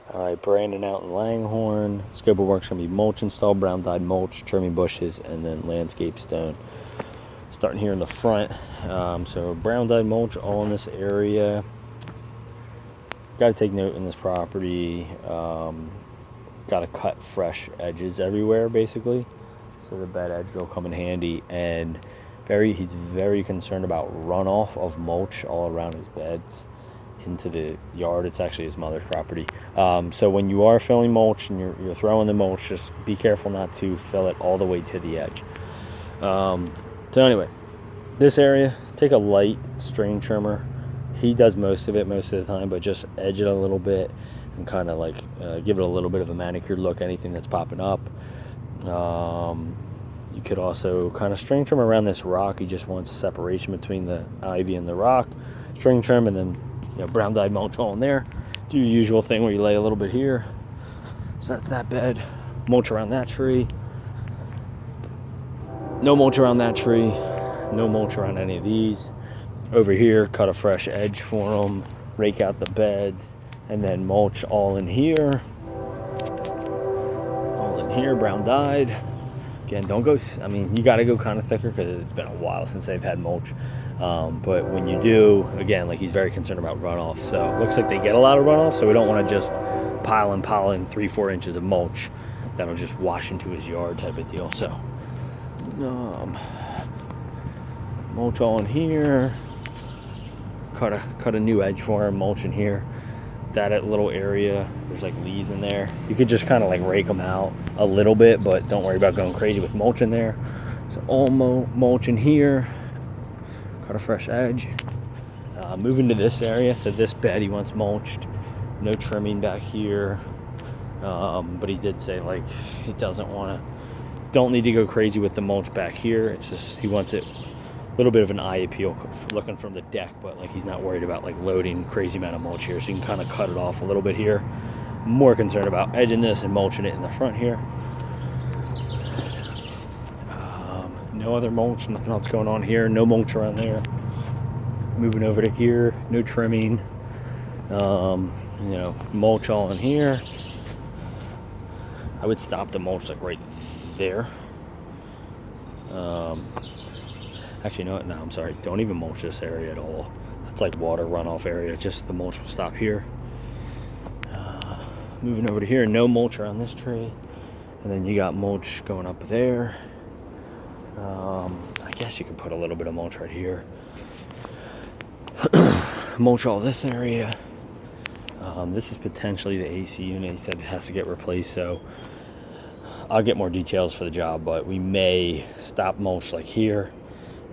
Alright, Brandon out in Langhorne. Scope of work's going to be mulch install, brown dyed mulch, trimming bushes, and then landscape stone. Starting here in the front. So brown dyed mulch all in this area. Got to take note in this property. Got to cut fresh edges everywhere, basically. So the bed edge will come in handy. And he's very concerned about runoff of mulch all around his beds into the yard. It's actually his mother's property. So when you are filling mulch and you're throwing the mulch, just be careful not to fill it all the way to the edge. So anyway, this area, take a light string trimmer. He does most of it most of the time, but just edge it a little bit and kind of like give it a little bit of a manicured look, anything that's popping up. You could also kind of string trim around this rock. He just wants separation between the ivy and the rock. String trim, and then brown dyed mulch all in there. Do your usual thing where you lay a little bit here. So that's that bed. Mulch around that tree. No mulch around that tree. No mulch around any of these. Over here, cut a fresh edge for them. Rake out the beds. And then mulch all in here. All in here, brown dyed. Again, don't go, you got to go kind of thicker because it's been a while since they've had mulch. But when you do, again, like he's very concerned about runoff. So it looks like they get a lot of runoff, so we don't want to just pile in 3-4 inches of mulch that'll just wash into his yard type of deal. So mulch all in here. Cut a new edge for him, mulch in here. That little area, there's like leaves in there. You could just kind of like rake them out a little bit, but don't worry about going crazy with mulch in there. So all mulch in here. Cut a fresh edge. Moving to this area, so this bed he wants mulched. No trimming back here. But he did say like he don't need to go crazy with the mulch back here. It's just he wants it a little bit of an eye appeal looking from the deck, but like he's not worried about like loading crazy amount of mulch here, so you can kind of cut it off a little bit here. More concerned about edging this and mulching it in the front here. No other mulch, nothing else going on here. No mulch around there. Moving over to here, no trimming. Mulch all in here. I would stop the mulch like right there. Actually, no, I'm sorry. Don't even mulch this area at all. That's like water runoff area. Just the mulch will stop here. Moving over to here, no mulch around this tree. And then you got mulch going up there. I guess you could put a little bit of mulch right here. Mulch all this area. This is potentially the AC unit. He said it has to get replaced, so I'll get more details for the job, but we may stop mulch like here,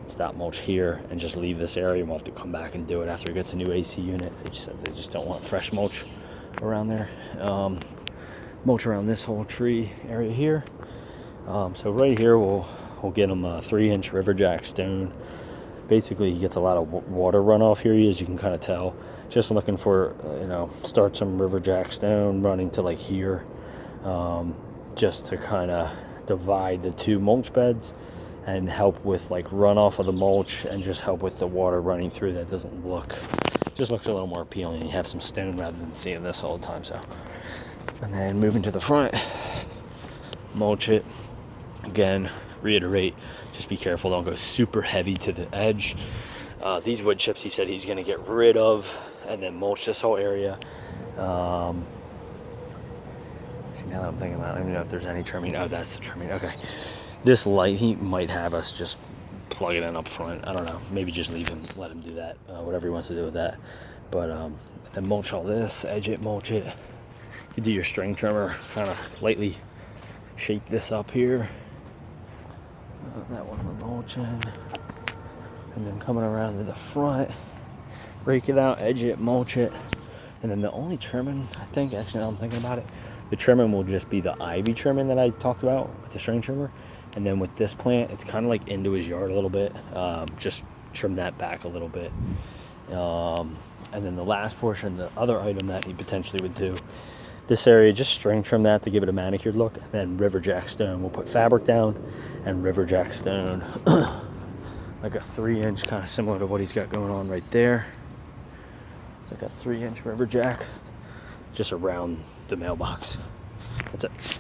stop mulch here, and just leave this area. We'll have to come back and do it after it gets a new AC unit. They just don't want fresh mulch around there. Mulch around this whole tree area here. So right here we'll get him a 3-inch riverjack stone. Basically, he gets a lot of water runoff here, as you can kind of tell. Just looking for, start some riverjack stone running to like here, just to kind of divide the two mulch beds and help with like runoff of the mulch and just help with the water running through. That doesn't just looks a little more appealing. You have some stone rather than seeing this all the time. So, and then moving to the front, mulch it. Again, reiterate, just be careful, don't go super heavy to the edge. These wood chips he said he's going to get rid of and then mulch this whole area. See, now that I'm thinking about it, I don't even know if there's any trimming. Oh, that's the trimming. Okay. This light, he might have us just plug it in up front. I don't know. Maybe just let him do that. Whatever he wants to do with that. But then mulch all this, edge it, mulch it. You do your string trimmer, kind of lightly shape this up here. That one we're mulching. And then coming around to the front, rake it out, edge it, mulch it. And then the only trimming, I think, actually now I'm thinking about it, the trimming will just be the ivy trimming that I talked about with the string trimmer. And then with this plant, it's kind of like into his yard a little bit. Just trim that back a little bit. And then the last portion, the other item that he potentially would do, this area, just string trim that to give it a manicured look. And then riverjack stone. We'll put fabric down and riverjack stone. Like a 3-inch, kind of similar to what he's got going on right there. It's like a 3-inch riverjack. just around the mailbox. That's it.